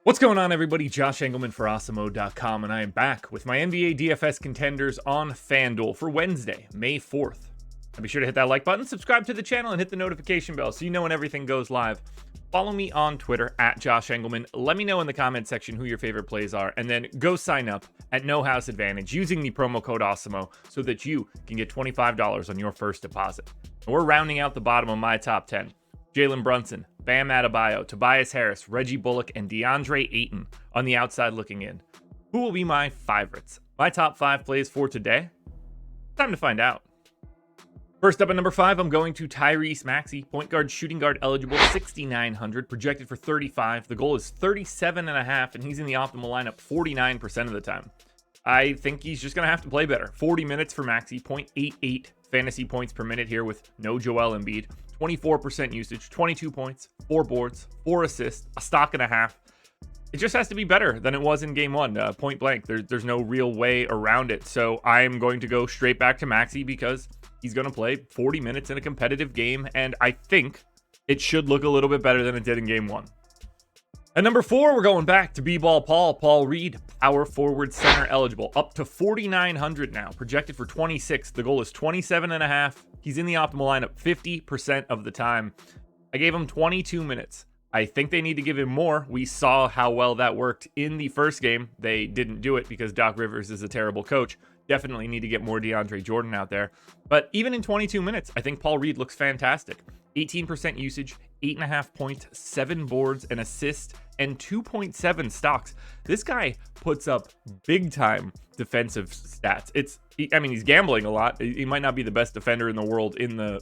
What's going on, everybody? Josh Engleman for Awesemo.com, and I am back with my NBA DFS contenders on FanDuel for Wednesday, May 4th. And be sure to hit that like button, subscribe to the channel, and hit the notification bell so you know when everything goes live. Follow me on Twitter at Josh Engleman. Let me know in the comment section who your favorite plays are, and then go sign up at No House Advantage using the promo code Awesemo so that you can get $25 on your first deposit. And we're rounding out the bottom of my top 10. Jalen Brunson, Bam Adebayo, Tobias Harris, Reggie Bullock, and DeAndre Ayton on the outside looking in. Who will be my favorites? My top 5 plays for today? Time to find out. First up at number 5, I'm going to Tyrese Maxey, point guard, shooting guard eligible, 6,900, projected for 35. The goal is 37.5, and he's in the optimal lineup 49% of the time. I think he's just going to have to play better. 40 minutes for Maxey, 0.88 fantasy points per minute here with no Joel Embiid. 24% usage, 22 points, 4 boards, 4 assists, a stock and a half. It just has to be better than it was in game 1, point blank. There's no real way around it. So I'm going to go straight back to Maxey because he's going to play 40 minutes in a competitive game, and I think it should look a little bit better than it did in game 1. At number 4, we're going back to B-Ball Paul Reed, power forward center eligible, up to 4,900 now, projected for 26. The goal is 27.5. He's in the optimal lineup 50% of the time. I gave him 22 minutes. I think they need to give him more. We saw how well that worked in the first game. They didn't do it because Doc Rivers is a terrible coach. Definitely need to get more DeAndre Jordan out there. But even in 22 minutes, I think Paul Reed looks fantastic. 18% usage, 8.5 points, 7 boards, an assist, and 2.7 stocks. This guy puts up big time defensive stats. He's gambling a lot. He might not be the best defender in the world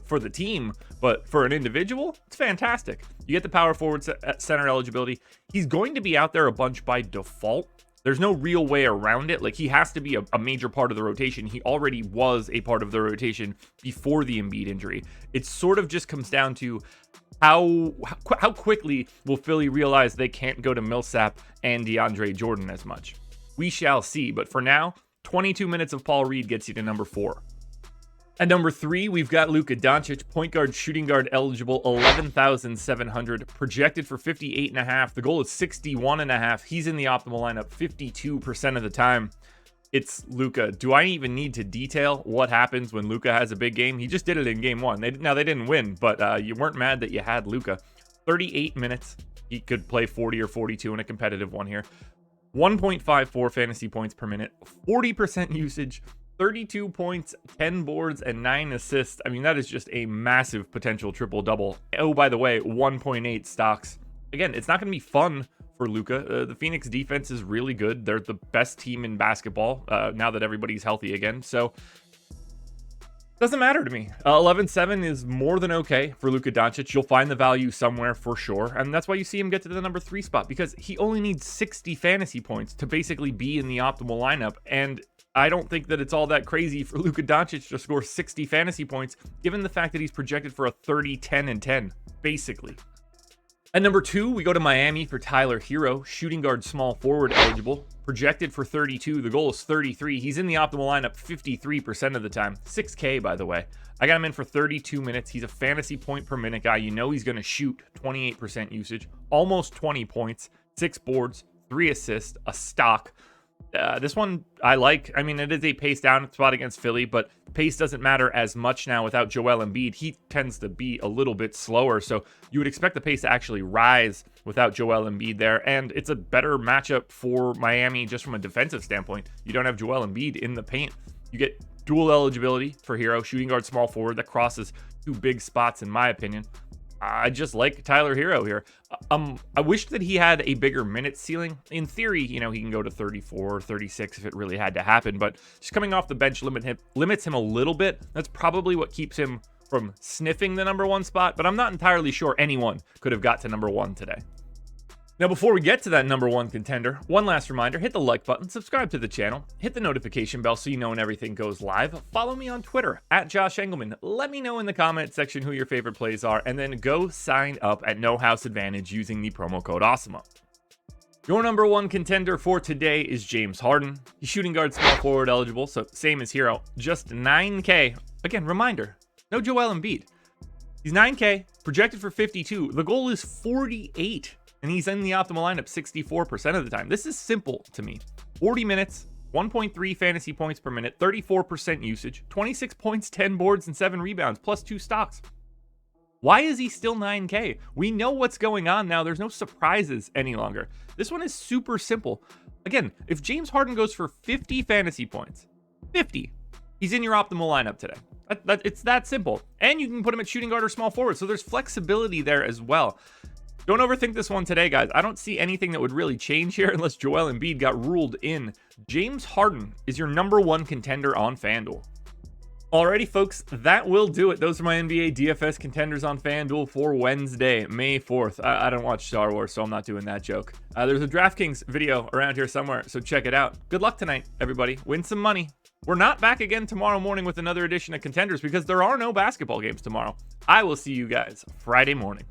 for the team, but for an individual, it's fantastic. You get the power forward center eligibility. He's going to be out there a bunch by default. There's no real way around it. Like, he has to be a major part of the rotation. He already was a part of the rotation before the Embiid injury. It sort of just comes down to how quickly will Philly realize they can't go to Millsap and DeAndre Jordan as much. We shall see. But for now, 22 minutes of Paul Reed gets you to number 4. At number 3, we've got Luka Doncic, point guard, shooting guard eligible, 11,700, projected for 58.5. The goal is 61.5. He's in the optimal lineup 52% of the time. It's Luka. Do I even need to detail what happens when Luka has a big game? He just did it in game 1. They didn't win, but you weren't mad that you had Luka. 38 minutes. He could play 40 or 42 in a competitive one here. 1.54 fantasy points per minute, 40% usage, 32 points, 10 boards, and 9 assists. I mean, that is just a massive potential triple-double. Oh, by the way, 1.8 stocks. Again, it's not going to be fun for Luka. The Phoenix defense is really good. They're the best team in basketball now that everybody's healthy again. So, doesn't matter to me. 11.7 is more than okay for Luka Doncic. You'll find the value somewhere for sure. And that's why you see him get to the number 3 spot, because he only needs 60 fantasy points to basically be in the optimal lineup. And I don't think that it's all that crazy for Luka Doncic to score 60 fantasy points, given the fact that he's projected for a 30, 10, and 10, basically. At number 2, we go to Miami for Tyler Hero, shooting guard, small forward eligible, projected for 32. The goal is 33. He's in the optimal lineup 53% of the time. 6K, by the way. I got him in for 32 minutes. He's a fantasy point per minute guy. You know he's going to shoot 28% usage, almost 20 points, 6 boards, 3 assists, a stock. This one I like. I mean, it is a pace down spot against Philly, but pace doesn't matter as much now without Joel Embiid. He tends to be a little bit slower, so you would expect the pace to actually rise without Joel Embiid there, and it's a better matchup for Miami just from a defensive standpoint. You don't have Joel Embiid in the paint. You get dual eligibility for Hero, shooting guard, small forward. That crosses 2 big spots in my opinion. I just like Tyler Hero here. I wish that he had a bigger minute ceiling. In theory, he can go to 34 or 36 if it really had to happen, but just coming off the bench limits him a little bit. That's probably what keeps him from sniffing the number 1 spot, but I'm not entirely sure anyone could have got to number 1 today. Now, before we get to that number 1 contender, one last reminder, hit the like button, subscribe to the channel, hit the notification bell so you know when everything goes live. Follow me on Twitter, at Josh Engleman. Let me know in the comment section who your favorite plays are, and then go sign up at No House Advantage using the promo code Awesemo. Your number 1 contender for today is James Harden. He's shooting guard, small forward eligible, so same as Hero, just 9K. Again, reminder, no Joel Embiid. He's 9K, projected for 52. The goal is 48. and he's in the optimal lineup 64% of the time. This is simple to me. 40 minutes, 1.3 fantasy points per minute, 34% usage, 26 points, 10 boards, and 7 rebounds, plus 2 stocks. Why is he still 9K? We know what's going on now. There's no surprises any longer. This one is super simple. Again, if James Harden goes for 50 fantasy points, 50, he's in your optimal lineup today. It's that simple. And you can put him at shooting guard or small forward, so there's flexibility there as well. Don't overthink this one today, guys. I don't see anything that would really change here unless Joel Embiid got ruled in. James Harden is your #1 contender on FanDuel. Alrighty, folks, that will do it. Those are my NBA DFS contenders on FanDuel for Wednesday, May 4th. I don't watch Star Wars, so I'm not doing that joke. There's a DraftKings video around here somewhere, so check it out. Good luck tonight, everybody. Win some money. We're not back again tomorrow morning with another edition of Contenders because there are no basketball games tomorrow. I will see you guys Friday morning.